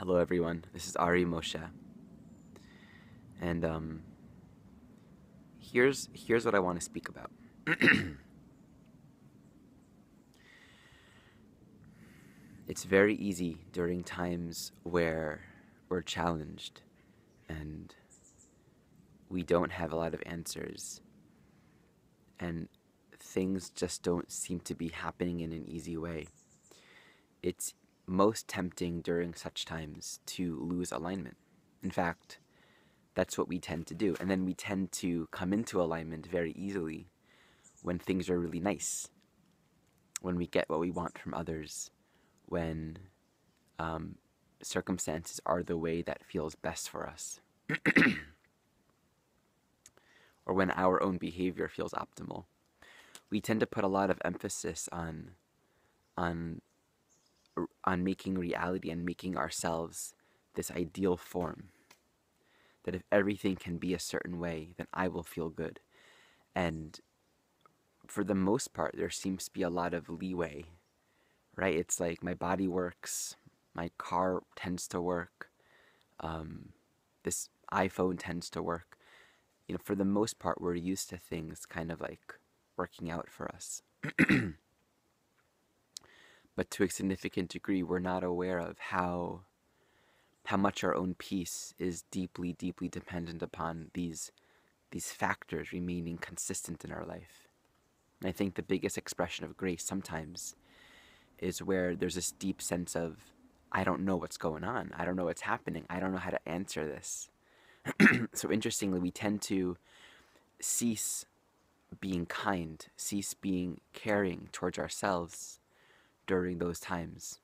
Hello everyone, this is Ari Moshe, and here's what I want to speak about. It's very easy during times where we're challenged and we don't have a lot of answers and things just don't seem to be happening in an easy way. It's most tempting during such times to lose alignment. In fact, that's what we tend to do. And then we tend to come into alignment very easily when things are really nice, when we get what we want from others, when circumstances are the way that feels best for us, or when our own behavior feels optimal. We tend to put a lot of emphasis on making reality and making ourselves this ideal form. That if everything can be a certain way, then I will feel good. And for the most part, there seems to be a lot of leeway, right? It's like my body works, my car tends to work, this iPhone tends to work. For the most part, we're used to things kind of like working out for us. But to a significant degree, we're not aware of how much our own peace is deeply, deeply dependent upon these factors remaining consistent in our life. And I think the biggest expression of grace sometimes is where there's this deep sense of, I don't know what's going on. I don't know what's happening. I don't know how to answer this. So interestingly, we tend to cease being kind, cease being caring towards ourselves during those times.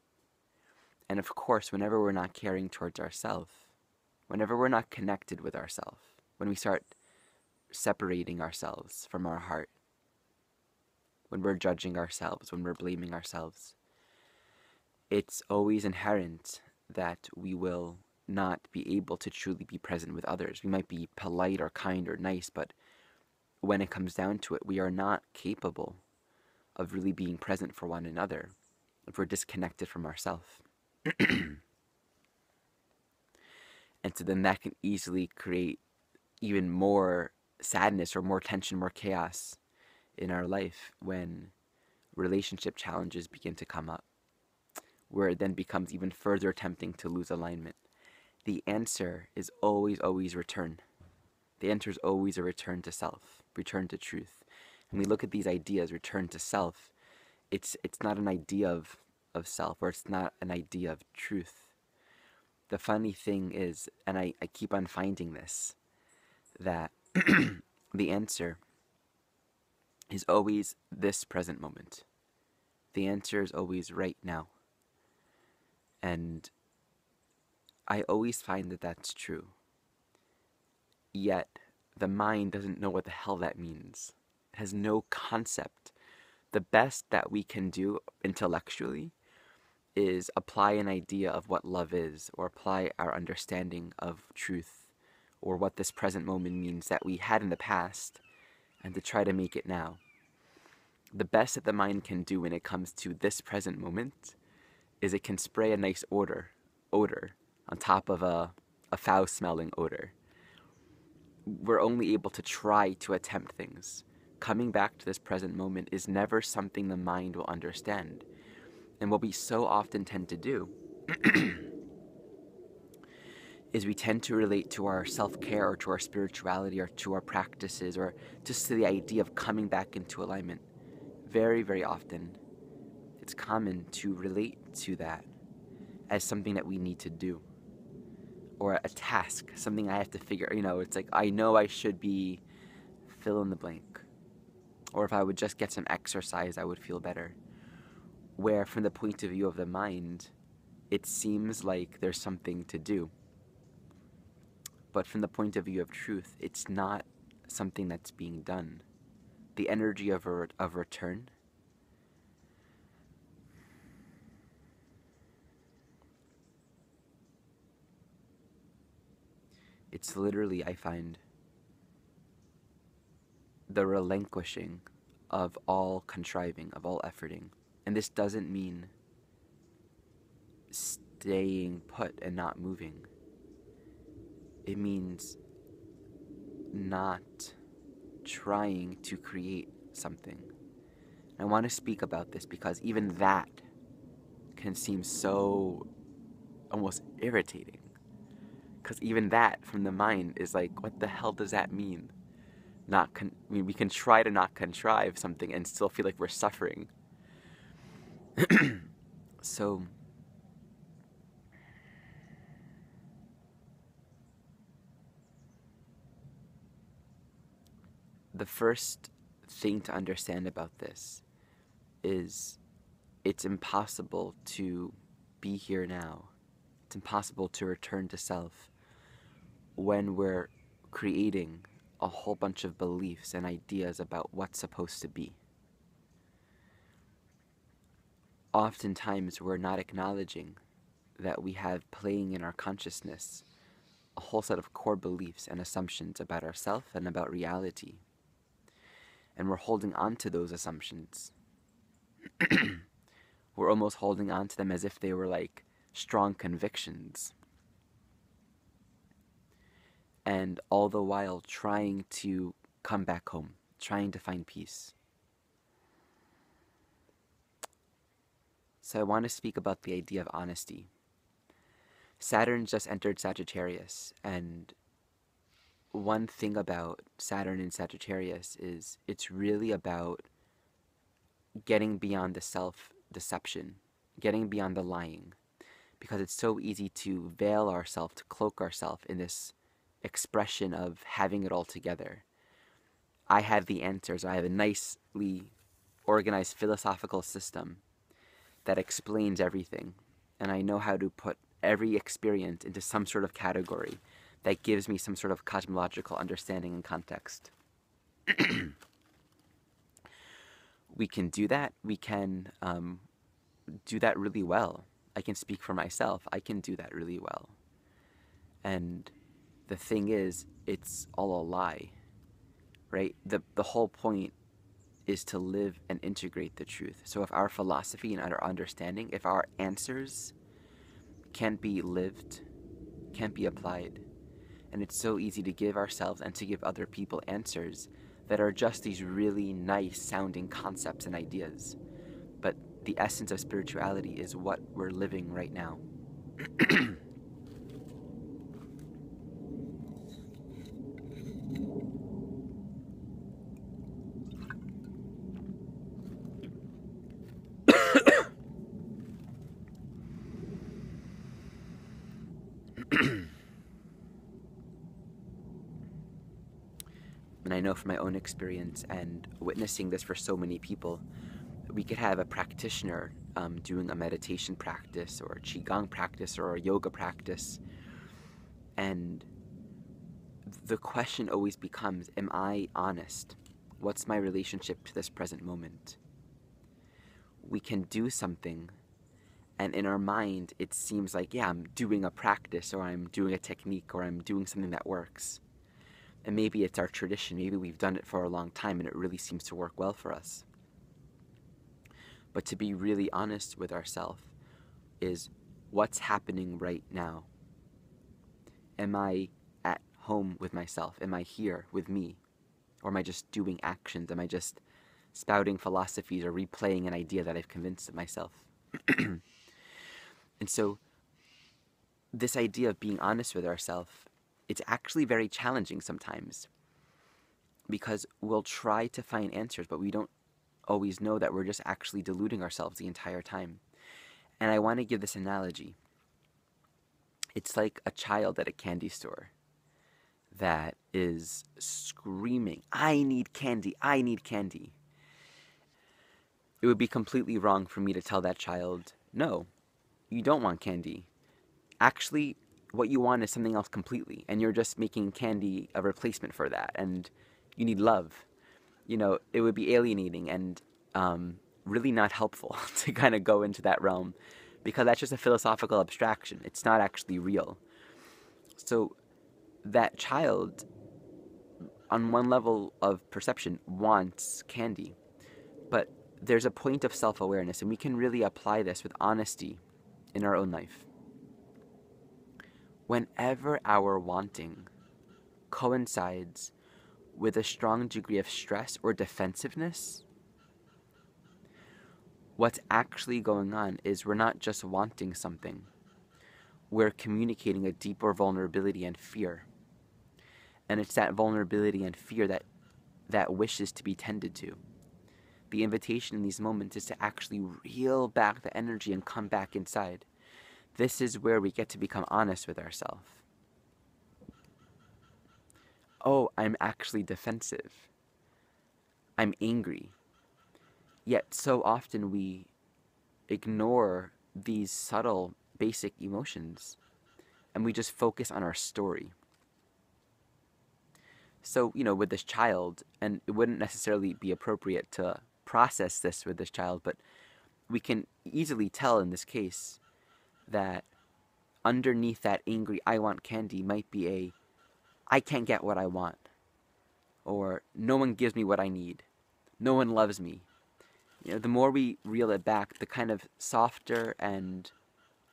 And of course, whenever we're not caring towards ourselves, whenever we're not connected with ourselves, when we start separating ourselves from our heart, when we're judging ourselves, when we're blaming ourselves, it's always inherent that we will not be able to truly be present with others. We might be polite or kind or nice, but when it comes down to it, we are not capable of really being present for one another if we're disconnected from ourselves. And so then that can easily create even more sadness or more tension, more chaos in our life when relationship challenges begin to come up, where it then becomes even further tempting to lose alignment. The answer is always, always return. The answer is always a return to self, return to truth. And we look at these ideas, return to self, it's not an idea of self, or it's not an idea of truth. The funny thing is, and I keep on finding this, that the answer is always this present moment. The answer is always right now. And I always find that that's true. Yet, the mind doesn't know what the hell that means. It has no concept. The best that we can do intellectually is apply an idea of what love is, or apply our understanding of truth, or what this present moment means that we had in the past, and to try to make it now. The best that the mind can do when it comes to this present moment is it can spray a nice odor on top of a foul-smelling odor. We're only able to try to attempt things. Coming back to this present moment is never something the mind will understand. And what we so often tend to do is we tend to relate to our self-care or to our spirituality or to our practices or just to the idea of coming back into alignment. Very, very often, it's common to relate to that as something that we need to do, or a task, something I have to figure. It's like, I know I should be fill in the blank, or if I would just get some exercise, I would feel better. Where from the point of view of the mind, it seems like there's something to do. But from the point of view of truth, it's not something that's being done. The energy of return, it's literally, I find, the relinquishing of all contriving, of all efforting. And this doesn't mean staying put and not moving. It means not trying to create something. I want to speak about this because even that can seem so almost irritating. Because even that from the mind is like, what the hell does that mean? We can try to not contrive something and still feel like we're suffering. So the first thing to understand about this is it's impossible to be here now. It's impossible to return to self when we're creating a whole bunch of beliefs and ideas about what's supposed to be. Oftentimes we're not acknowledging that we have playing in our consciousness a whole set of core beliefs and assumptions about ourselves and about reality. And we're holding on to those assumptions. We're almost holding on to them as if they were like strong convictions. And all the while trying to come back home, trying to find peace. So I want to speak about the idea of honesty. Saturn just entered Sagittarius, and one thing about Saturn in Sagittarius is it's really about getting beyond the self-deception, getting beyond the lying, because it's so easy to veil ourselves, to cloak ourselves in this expression of having it all together. I have the answers. I have a nicely organized philosophical system that explains everything, and I know how to put every experience into some sort of category that gives me some sort of cosmological understanding and context. We can do that. We can do that really well. I can speak for myself. I can do that really well. And the thing is, it's all a lie, right? The whole point is to live and integrate the truth. So if our philosophy and our understanding, if our answers can't be lived, can't be applied, and it's so easy to give ourselves and to give other people answers that are just these really nice sounding concepts and ideas. But the essence of spirituality is what we're living right now. And I know from my own experience and witnessing this for so many people, we could have a practitioner doing a meditation practice or a qigong practice or a yoga practice, and the question always becomes, am I honest? What's my relationship to this present moment? We can do something, and in our mind it seems like, yeah, I'm doing a practice, or I'm doing a technique, or I'm doing something that works. And maybe it's our tradition, maybe we've done it for a long time and it really seems to work well for us. But to be really honest with ourselves is, what's happening right now? Am I at home with myself? Am I here with me? Or am I just doing actions? Am I just spouting philosophies or replaying an idea that I've convinced myself? And so this idea of being honest with ourselves, it's actually very challenging sometimes, because we'll try to find answers, but we don't always know that we're just actually deluding ourselves the entire time. And I want to give this analogy. It's like a child at a candy store that is screaming, I need candy, I need candy. It would be completely wrong for me to tell that child, no, you don't want candy. Actually, what you want is something else completely, and you're just making candy a replacement for that, and you need love. You know, it would be alienating and really not helpful to kind of go into that realm, because that's just a philosophical abstraction. It's not actually real. So that child, on one level of perception, wants candy, but there's a point of self-awareness, and we can really apply this with honesty in our own life. whenever our wanting coincides with a strong degree of stress or defensiveness, what's actually going on is we're not just wanting something, we're communicating a deeper vulnerability and fear. And it's that vulnerability and fear that wishes to be tended to. The invitation in these moments is to actually reel back the energy and come back inside. This is where we get to become honest with ourselves. Oh, I'm actually defensive. I'm angry. Yet so often we ignore these subtle, basic emotions and we just focus on our story. So, with this child, and it wouldn't necessarily be appropriate to process this with this child, but we can easily tell in this case that underneath that angry I want candy might be a I can't get what I want, or no one gives me what I need, no one loves me. The more we reel it back, the kind of softer and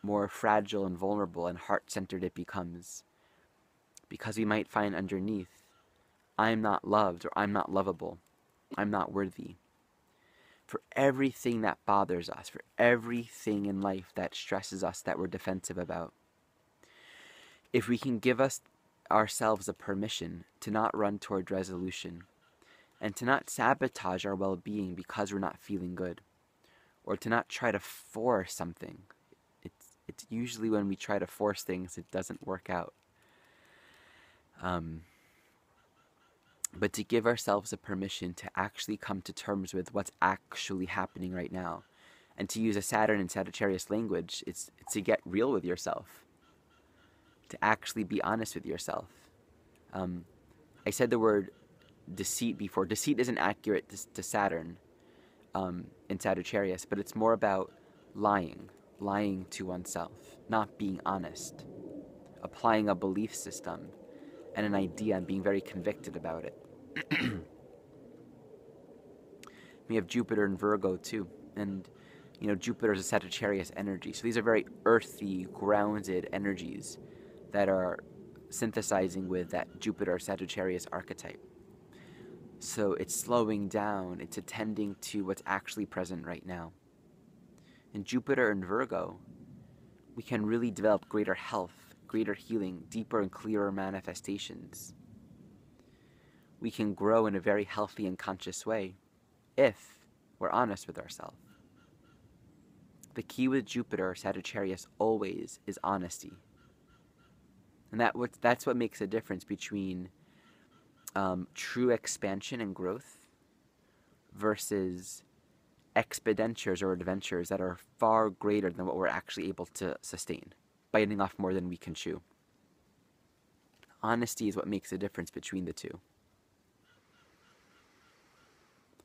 more fragile and vulnerable and heart-centered it becomes, because we might find underneath I'm not loved, or I'm not lovable, I'm not worthy. For everything that bothers us, for everything in life that stresses us, that we're defensive about, if we can give ourselves a permission to not run toward resolution and to not sabotage our well-being because we're not feeling good, or to not try to force something. It's usually when we try to force things, it doesn't work out. But to give ourselves a permission to actually come to terms with what's actually happening right now. And to use a Saturn and Sagittarius language, it's to get real with yourself. To actually be honest with yourself. I said the word deceit before. Deceit isn't accurate to Saturn in Sagittarius, but it's more about lying to oneself, not being honest, applying a belief system and an idea and being very convicted about it. We have Jupiter in Virgo too, and Jupiter is a Sagittarius energy, so these are very earthy, grounded energies that are synthesizing with that Jupiter Sagittarius archetype. So it's slowing down, it's attending to what's actually present right now. In Jupiter and Virgo, we can really develop greater health, greater healing, deeper and clearer manifestations. We can grow in a very healthy and conscious way if we're honest with ourselves. The key with Jupiter Sagittarius always is honesty. And that's what makes a difference between true expansion and growth versus expenditures or adventures that are far greater than what we're actually able to sustain, biting off more than we can chew. Honesty is what makes a difference between the two.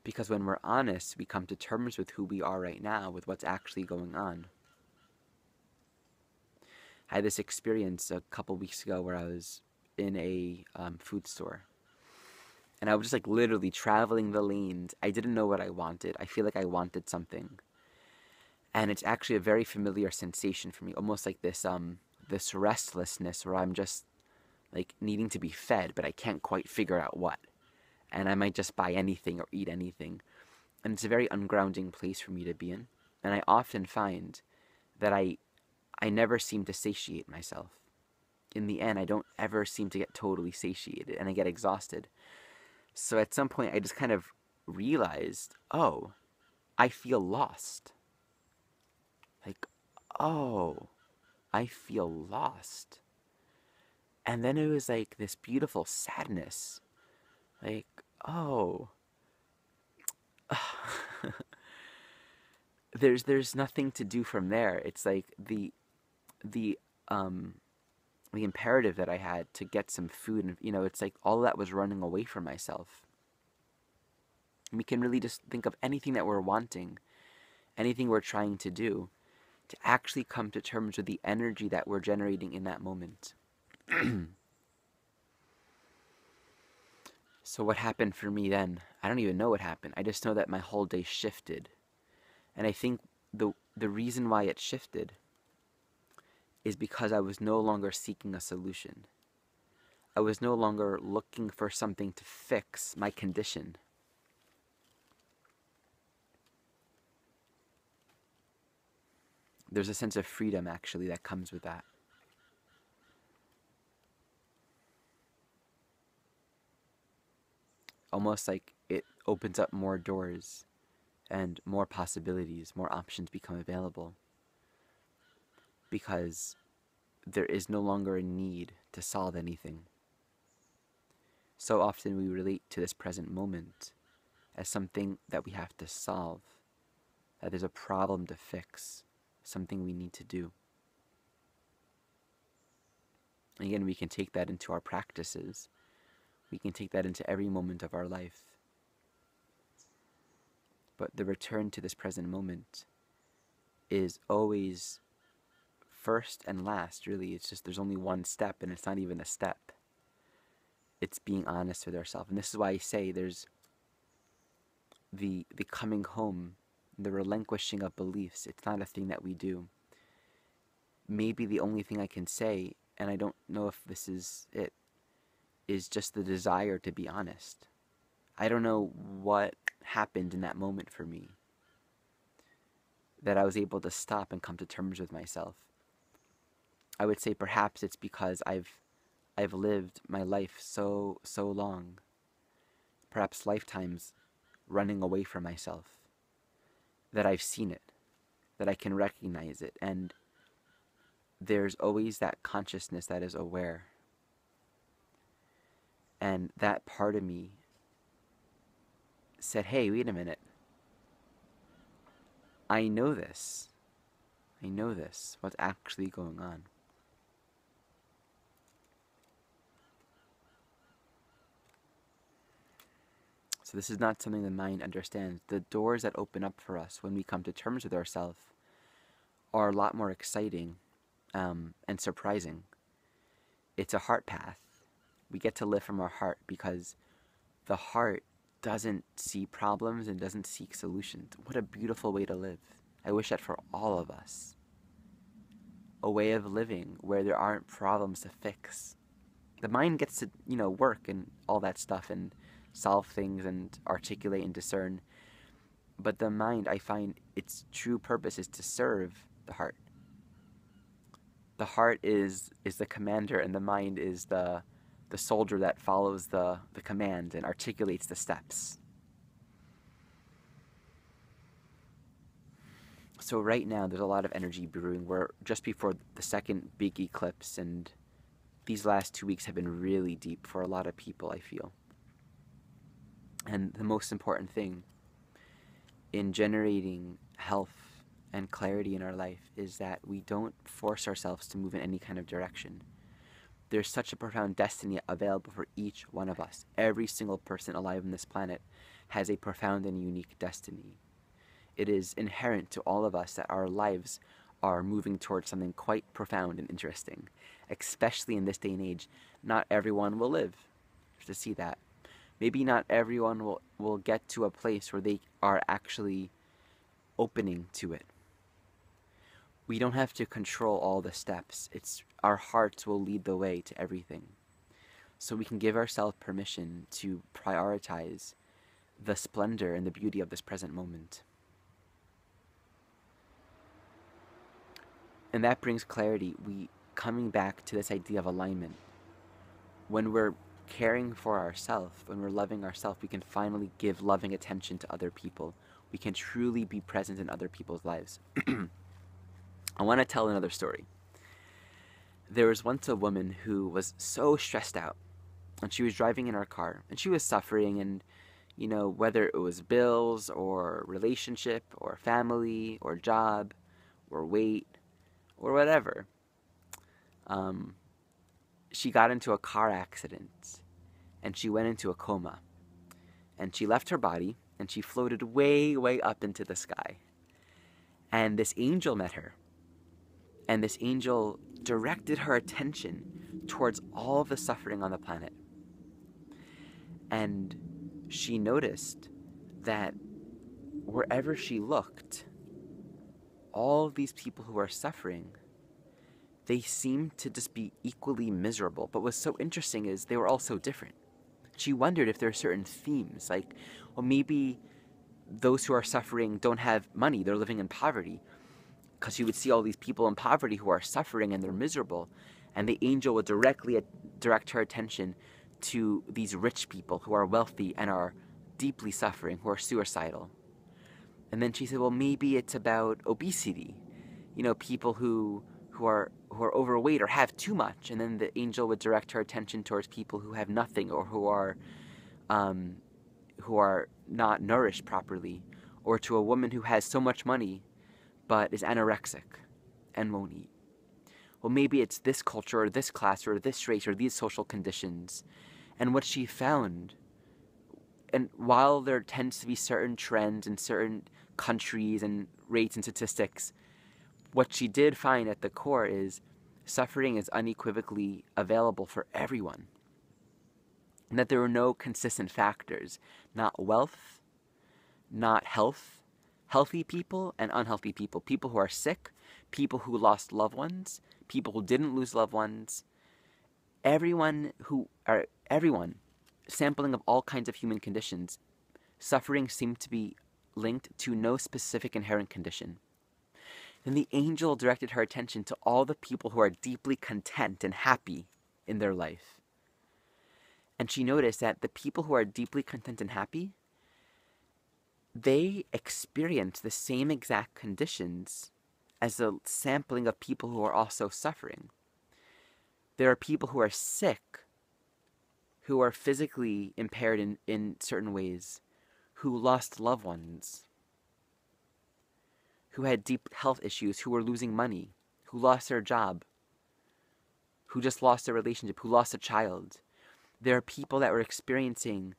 Because when we're honest, we come to terms with who we are right now, with what's actually going on. I had this experience a couple weeks ago where I was in a food store. And I was just literally traveling the lanes. I didn't know what I wanted. I feel like I wanted something. And it's actually a very familiar sensation for me, almost like this restlessness where I'm just needing to be fed, but I can't quite figure out what. And I might just buy anything or eat anything. And it's a very ungrounding place for me to be in. And I often find that I never seem to satiate myself. In the end, I don't ever seem to get totally satiated, and I get exhausted. So at some point, I just kind of realized, oh, I feel lost. Oh, I feel lost. And then it was this beautiful sadness. Oh, there's nothing to do from there. It's the imperative that I had to get some food, and it's all that was running away from myself. And we can really just think of anything that we're wanting, anything we're trying to do, to actually come to terms with the energy that we're generating in that moment. So what happened for me then? I don't even know what happened. I just know that my whole day shifted. And I think the reason why it shifted is because I was no longer seeking a solution. I was no longer looking for something to fix my condition. There's a sense of freedom, actually, that comes with that. Almost like it opens up more doors and more possibilities, more options become available. Because there is no longer a need to solve anything. So often we relate to this present moment as something that we have to solve, that there's a problem to fix, something we need to do. And again, we can take that into our practices. We can take that into every moment of our life. But the return to this present moment is always first and last, really. It's just there's only one step, and it's not even a step. It's being honest with ourselves. And this is why I say there's the coming home, the relinquishing of beliefs. It's not a thing that we do. Maybe the only thing I can say, and I don't know if this is it, is just the desire to be honest. I don't know what happened in that moment for me that I was able to stop and come to terms with myself. I would say perhaps it's because I've lived my life so long, perhaps lifetimes, running away from myself, that I've seen it, that I can recognize it, and there's always that consciousness that is aware. And that part of me said, hey, wait a minute. I know this. What's actually going on. So this is not something the mind understands. The doors that open up for us when we come to terms with ourselves are a lot more exciting and surprising. It's a heart path. We get to live from our heart because the heart doesn't see problems and doesn't seek solutions. What a beautiful way to live. I wish that for all of us. A way of living where there aren't problems to fix. The mind gets to, work and all that stuff and solve things and articulate and discern. But the mind, I find its true purpose is to serve the heart. The heart is the commander, and the mind is the soldier that follows the command and articulates the steps. So right now there's a lot of energy brewing. We're just before the second big eclipse, and these last 2 weeks have been really deep for a lot of people, I feel. And the most important thing in generating health and clarity in our life is that we don't force ourselves to move in any kind of direction. There's such a profound destiny available for each one of us. Every single person alive on this planet has a profound and unique destiny. It is inherent to all of us that our lives are moving towards something quite profound and interesting. Especially in this day and age, not everyone will live to see that. Maybe not everyone will get to a place where they are actually opening to it. We don't have to control all the steps. It's our hearts will lead the way to everything. So we can give ourselves permission to prioritize the splendor and the beauty of this present moment. And that brings clarity. We coming back to this idea of alignment. When we're caring for ourselves, when we're loving ourselves, we can finally give loving attention to other people. We can truly be present in other people's lives. I want to tell another story. There was once a woman who was so stressed out, and she was driving in her car, and she was suffering, and whether it was bills or relationship or family or job or weight or whatever, she got into a car accident and she went into a coma, and she left her body and she floated way, way up into the sky. And this angel met her, and this angel directed her attention towards all of the suffering on the planet. And she noticed that wherever she looked, all of these people who are suffering, they seemed to just be equally miserable. But what's so interesting is they were all so different. She wondered if there are certain themes, like, well, maybe those who are suffering don't have money, they're living in poverty. Because you would see all these people in poverty who are suffering and they're miserable, and the angel would direct her attention to these rich people who are wealthy and are deeply suffering, who are suicidal. And then she said, well, maybe it's about obesity, people who are overweight or have too much. And then the angel would direct her attention towards people who have nothing, or um, who are not nourished properly, or to a woman who has so much money but is anorexic and won't eat. Well, maybe it's this culture or this class or this race or these social conditions. And what she found, and while there tends to be certain trends in certain countries and rates and statistics, what she did find at the core is suffering is unequivocally available for everyone. And that there were no consistent factors, not wealth, not health, healthy people and unhealthy people, people who are sick, people who lost loved ones, people who didn't lose loved ones, everyone, sampling of all kinds of human conditions, suffering seemed to be linked to no specific inherent condition. Then the angel directed her attention to all the people who are deeply content and happy in their life. And she noticed that the people who are deeply content and happy, they experience the same exact conditions as the sampling of people who are also suffering. There are people who are sick, who are physically impaired in certain ways, who lost loved ones, who had deep health issues, who were losing money, who lost their job, who just lost their relationship, who lost a child. There are people that were experiencing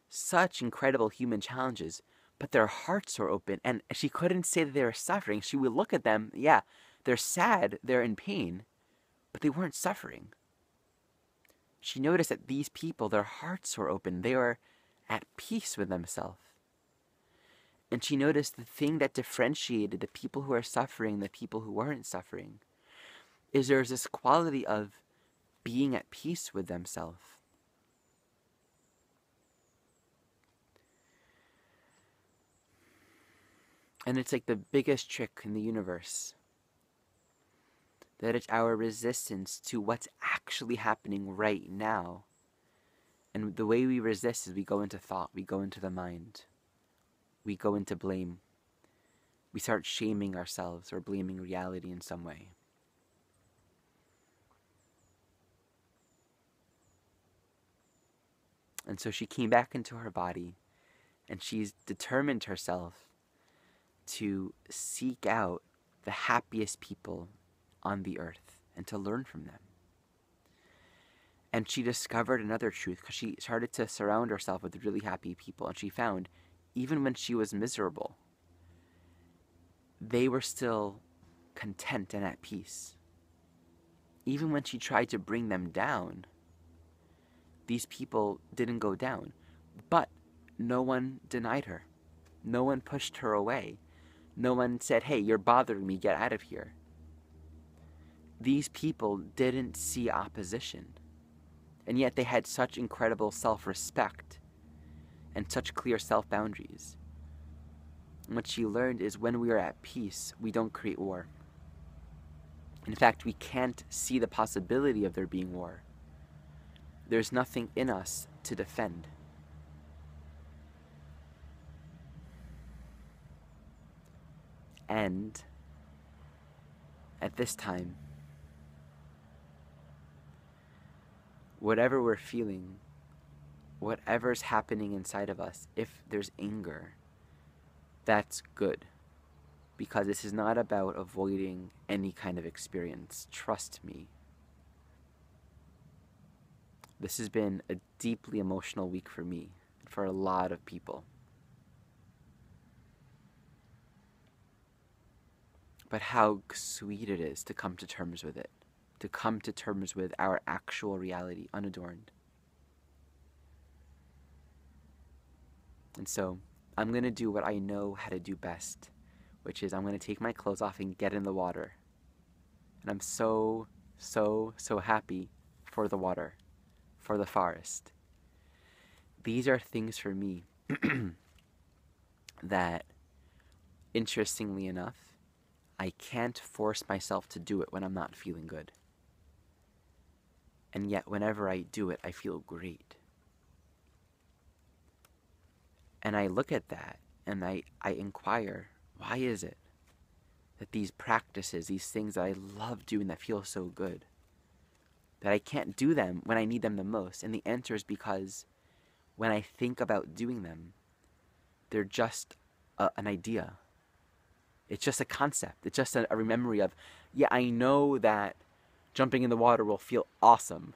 such incredible human challenges, but their hearts were open, and she couldn't say that they were suffering. She would look at them, yeah, they're sad, they're in pain, but they weren't suffering. She noticed that these people, their hearts were open, they were at peace with themselves. And she noticed the thing that differentiated the people who are suffering and the people who weren't suffering is there's this quality of being at peace with themselves. And it's like the biggest trick in the universe, that it's our resistance to what's actually happening right now. And the way we resist is we go into thought, we go into the mind, we go into blame. We start shaming ourselves or blaming reality in some way. And so she came back into her body, and she's determined herself to seek out the happiest people on the earth and to learn from them. And she discovered another truth, because she started to surround herself with really happy people, and she found even when she was miserable, they were still content and at peace. Even when she tried to bring them down, these people didn't go down. But no one denied her. No one pushed her away. No one said, hey, you're bothering me, get out of here. These people didn't see opposition. And yet they had such incredible self-respect and such clear self-boundaries. And what she learned is when we are at peace, we don't create war. In fact, we can't see the possibility of there being war. There's nothing in us to defend. And at this time, whatever we're feeling, whatever's happening inside of us, if there's anger, that's good. Because this is not about avoiding any kind of experience. Trust me. This has been a deeply emotional week for me, and for a lot of people. But how sweet it is to come to terms with it. To come to terms with our actual reality, unadorned. And so, I'm going to do what I know how to do best, which is I'm going to take my clothes off and get in the water. And I'm so so, so happy for the water, for the forest. These are things for me that, interestingly enough, I can't force myself to do it when I'm not feeling good. And yet, whenever I do it, I feel great. And I look at that and I inquire, why is it that these practices, these things that I love doing that feel so good, that I can't do them when I need them the most? And the answer is because when I think about doing them, they're just an idea. It's just a concept. It's just a memory of, yeah, I know that jumping in the water will feel awesome.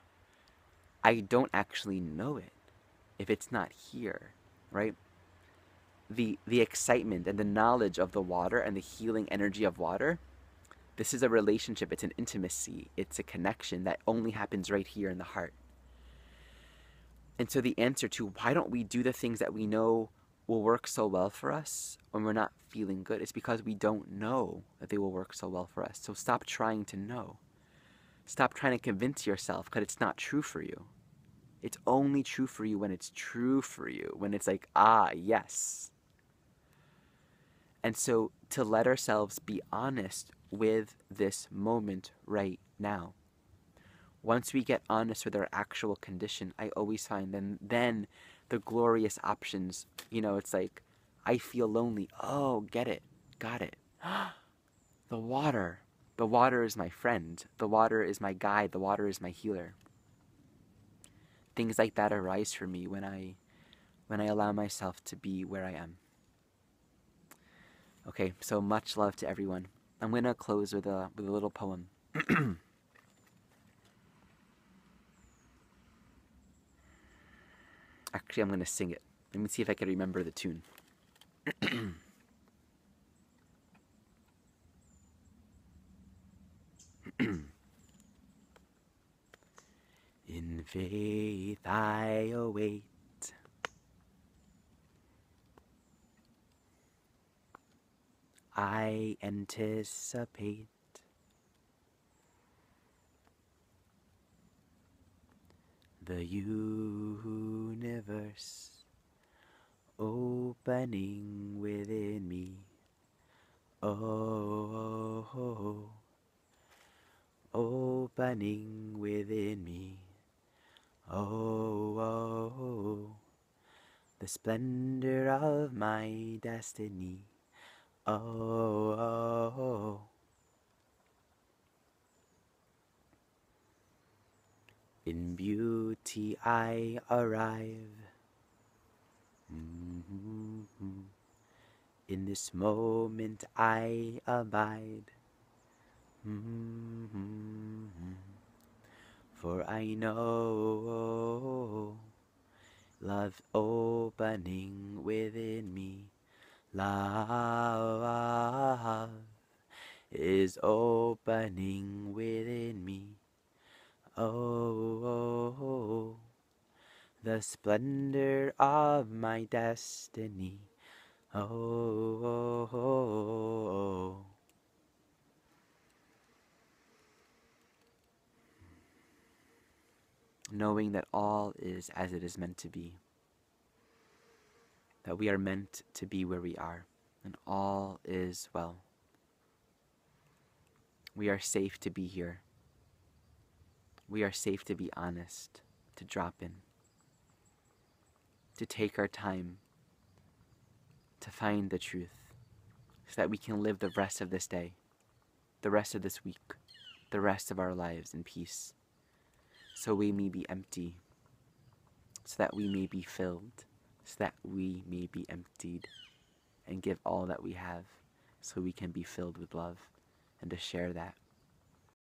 I don't actually know it if it's not here, right? The excitement and the knowledge of the water and the healing energy of water, this is a relationship. It's an intimacy. It's a connection that only happens right here in the heart. And so the answer to why don't we do the things that we know will work so well for us when we're not feeling good is because we don't know that they will work so well for us. So stop trying to know. Stop trying to convince yourself because it's not true for you. It's only true for you when it's true for you, when it's like, ah, yes. And so to let ourselves be honest with this moment right now. Once we get honest with our actual condition, I always find then the glorious options, it's like, I feel lonely. Oh, get it. Got it. The water. The water is my friend. The water is my guide. The water is my healer. Things like that arise for me when I allow myself to be where I am. Okay, so much love to everyone. I'm going to close with a little poem. Actually, I'm going to sing it. Let me see if I can remember the tune. In faith I await I anticipate the universe opening within me. Oh, opening within me. Oh, the splendor of my destiny. Oh, in beauty I arrive. In this moment I abide. For I know love opening within me. Love is opening within me. Oh, the splendor of my destiny. Oh, knowing that all is as it is meant to be. That we are meant to be where we are, and all is well. We are safe to be here. We are safe to be honest, to drop in, to take our time, to find the truth, so that we can live the rest of this day, the rest of this week, the rest of our lives in peace, so we may be empty, so that we may be filled, so that we may be emptied, and give all that we have, so we can be filled with love, and to share that